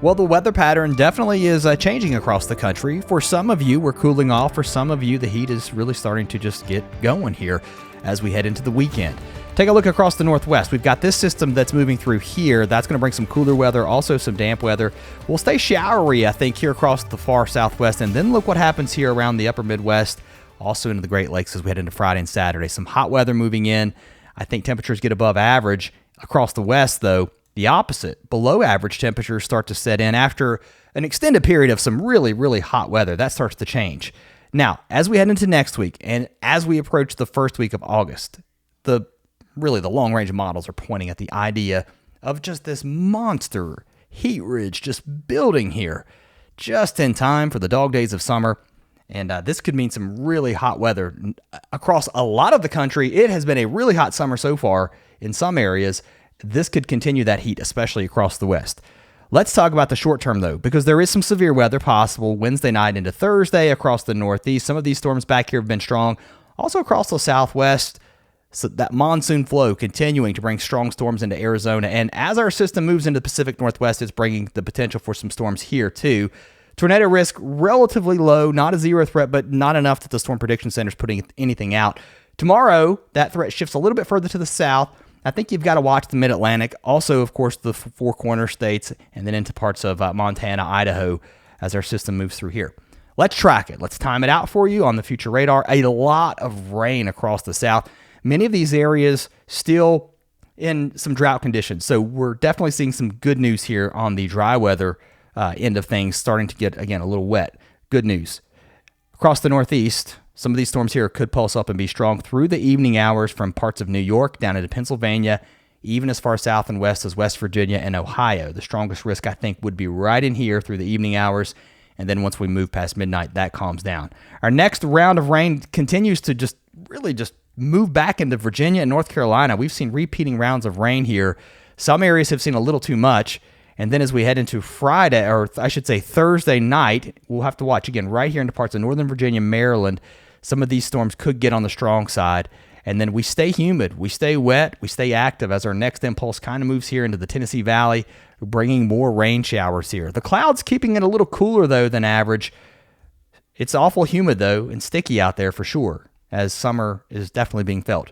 Well, the weather pattern definitely is changing across the country. For some of you, we're cooling off. For some of you, the heat is really starting to just get going here as we head into the weekend. Take a look across the Northwest. We've got this system that's moving through here. That's going to bring some cooler weather, also some damp weather. We'll stay showery, I think, here across the far Southwest. And then look what happens here around the upper Midwest, also into the Great Lakes as we head into Friday and Saturday. Some hot weather moving in. I think temperatures get above average. Across the West, though, the opposite. Below average temperatures start to set in after an extended period of some really, really hot weather. That starts to change. Now, as we head into next week and as we approach the first week of August, the long-range models are pointing at the idea of just this monster heat ridge just building here just in time for the dog days of summer. And this could mean some really hot weather across a lot of the country. It has been a really hot summer so far in some areas. This could continue that heat, especially across the West. Let's talk about the short term, though, because there is some severe weather possible Wednesday night into Thursday across the Northeast. Some of these storms back here have been strong. Also across the Southwest, so that monsoon flow continuing to bring strong storms into Arizona. And as our system moves into the Pacific Northwest, it's bringing the potential for some storms here, too. Tornado risk relatively low, not a zero threat, but not enough that the Storm Prediction Center is putting anything out. Tomorrow, that threat shifts a little bit further to the south. I think you've got to watch the Mid-Atlantic, also, of course, the Four Corner states, and then into parts of Montana, Idaho, as our system moves through here. Let's track it. Let's time it out for you on the future radar. A lot of rain across the south. Many of these areas still in some drought conditions, so we're definitely seeing some good news here on the dry weather end of things, starting to get, again, a little wet. Good news. Across the Northeast, some of these storms here could pulse up and be strong through the evening hours from parts of New York down into Pennsylvania, even as far south and west as West Virginia and Ohio. The strongest risk, I think, would be right in here through the evening hours, and then once we move past midnight, that calms down. Our next round of rain continues to just move back into Virginia and North Carolina. We've seen repeating rounds of rain here. Some areas have seen a little too much. And then as we head into Friday, or I should say Thursday night, we'll have to watch again right here into parts of Northern Virginia, Maryland. Some of these storms could get on the strong side. And then we stay humid, we stay wet, we stay active as our next impulse kind of moves here into the Tennessee Valley, bringing more rain showers here. The clouds keeping it a little cooler, though, than average. It's awful humid, though, and sticky out there for sure, as summer is definitely being felt.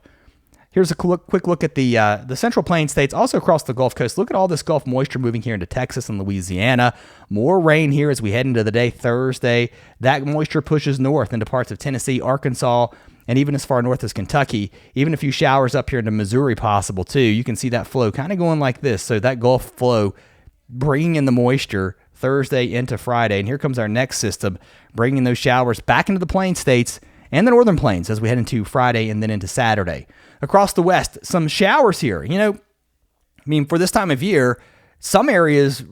Here's a quick look at the Central Plains states, also across the Gulf Coast. Look at all this Gulf moisture moving here into Texas and Louisiana. More rain here as we head into the day Thursday. That moisture pushes north into parts of Tennessee, Arkansas, and even as far north as Kentucky. Even a few showers up here into Missouri possible, too. You can see that flow kind of going like this. So that Gulf flow bringing in the moisture Thursday into Friday. And here comes our next system, bringing those showers back into the Plains states and the Northern Plains as we head into Friday and then into Saturday. Across the West, some showers here. For this time of year, some areas,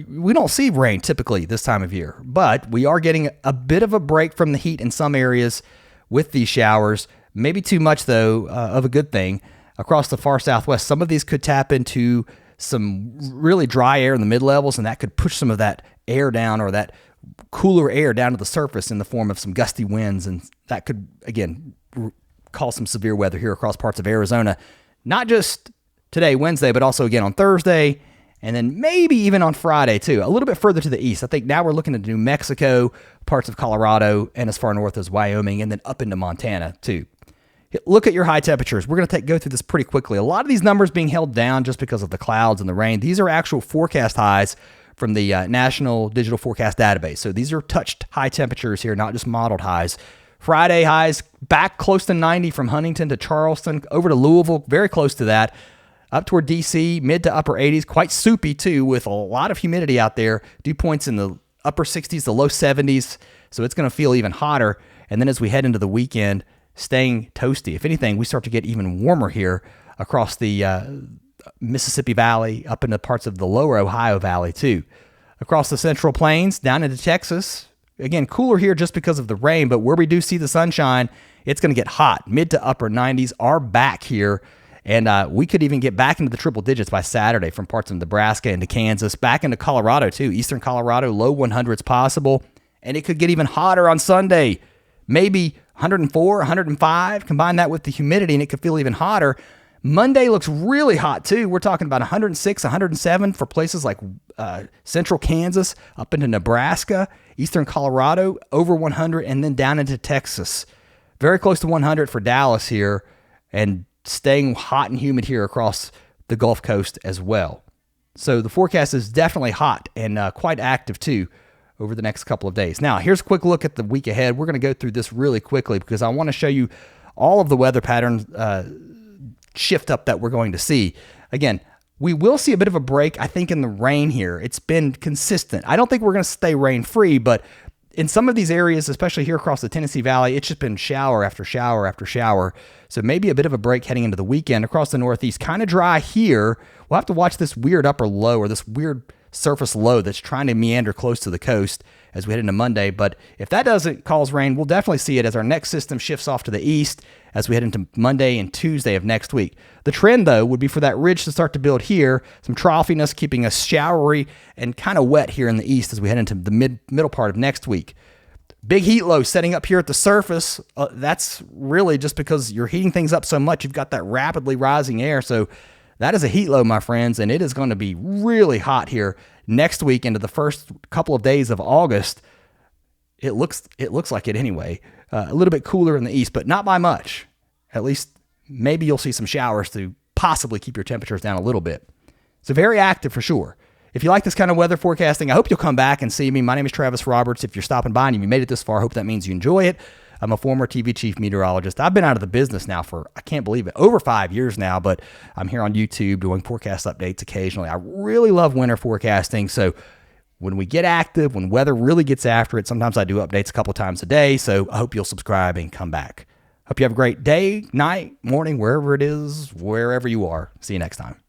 we don't see rain typically this time of year, but we are getting a bit of a break from the heat in some areas with these showers. Maybe too much, though, of a good thing. Across the far Southwest, some of these could tap into some really dry air in the mid-levels, and that could push some of that air down, or that cooler air down to the surface in the form of some gusty winds, and that could, again, cause some severe weather here across parts of Arizona, not just today, Wednesday, but also again on Thursday, and then maybe even on Friday too, a little bit further to the east. I think now we're looking at New Mexico, parts of Colorado, and as far north as Wyoming, and then up into Montana too. Look at your high temperatures. We're going to go through this pretty quickly. A lot of these numbers being held down just because of the clouds and the rain. These are actual forecast highs from the National Digital Forecast Database. So these are touched high temperatures here, not just modeled highs. Friday highs back close to 90 from Huntington to Charleston, over to Louisville, very close to that, up toward D.C., mid to upper 80s, quite soupy too, with a lot of humidity out there. Dew points in the upper 60s, the low 70s, so it's going to feel even hotter. And then as we head into the weekend, staying toasty. If anything, we start to get even warmer here across the Mississippi Valley, up into parts of the lower Ohio Valley too. Across the Central Plains, down into Texas, again, cooler here just because of the rain, but where we do see the sunshine, it's going to get hot. Mid to upper 90s are back here, and we could even get back into the triple digits by Saturday from parts of Nebraska into Kansas, back into Colorado too. Eastern Colorado, low 100s possible, and it could get even hotter on Sunday. Maybe 104, 105. Combine that with the humidity, and it could feel even hotter. Monday looks really hot too. We're talking about 106, 107 for places like central Kansas, up into Nebraska, eastern Colorado, over 100, and then down into Texas. Very close to 100 for Dallas here, and staying hot and humid here across the Gulf Coast as well. So the forecast is definitely hot and quite active too over the next couple of days. Now, here's a quick look at the week ahead. We're going to go through this really quickly because I want to show you all of the weather patterns shift up that we're going to see. Again, we will see a bit of a break, I think, in the rain here. It's been consistent. I don't think we're going to stay rain-free, but in some of these areas, especially here across the Tennessee Valley, it's just been shower after shower after shower. So maybe a bit of a break heading into the weekend. Across the Northeast, kind of dry here. We'll have to watch this weird upper low, or this weird surface low that's trying to meander close to the coast as we head into Monday. But if that doesn't cause rain, we'll definitely see it as our next system shifts off to the east as we head into Monday and Tuesday of next week. The trend, though, would be for that ridge to start to build here, some troughiness keeping us showery and kind of wet here in the east as we head into the middle part of next week. Big heat low setting up here at the surface. That's really just because you're heating things up so much. You've got that rapidly rising air. So that is a heat low, my friends, and it is going to be really hot here next week into the first couple of days of August. It looks like it anyway. A little bit cooler in the east, but not by much. At least maybe you'll see some showers to possibly keep your temperatures down a little bit. So very active for sure. If you like this kind of weather forecasting, I hope you'll come back and see me. My name is Travis Roberts. If you're stopping by and you made it this far, I hope that means you enjoy it. I'm a former TV chief meteorologist. I've been out of the business now for, I can't believe it, over 5 years now, but I'm here on YouTube doing forecast updates occasionally. I really love winter forecasting. So when we get active, when weather really gets after it, sometimes I do updates a couple times a day. So I hope you'll subscribe and come back. Hope you have a great day, night, morning, wherever it is, wherever you are. See you next time.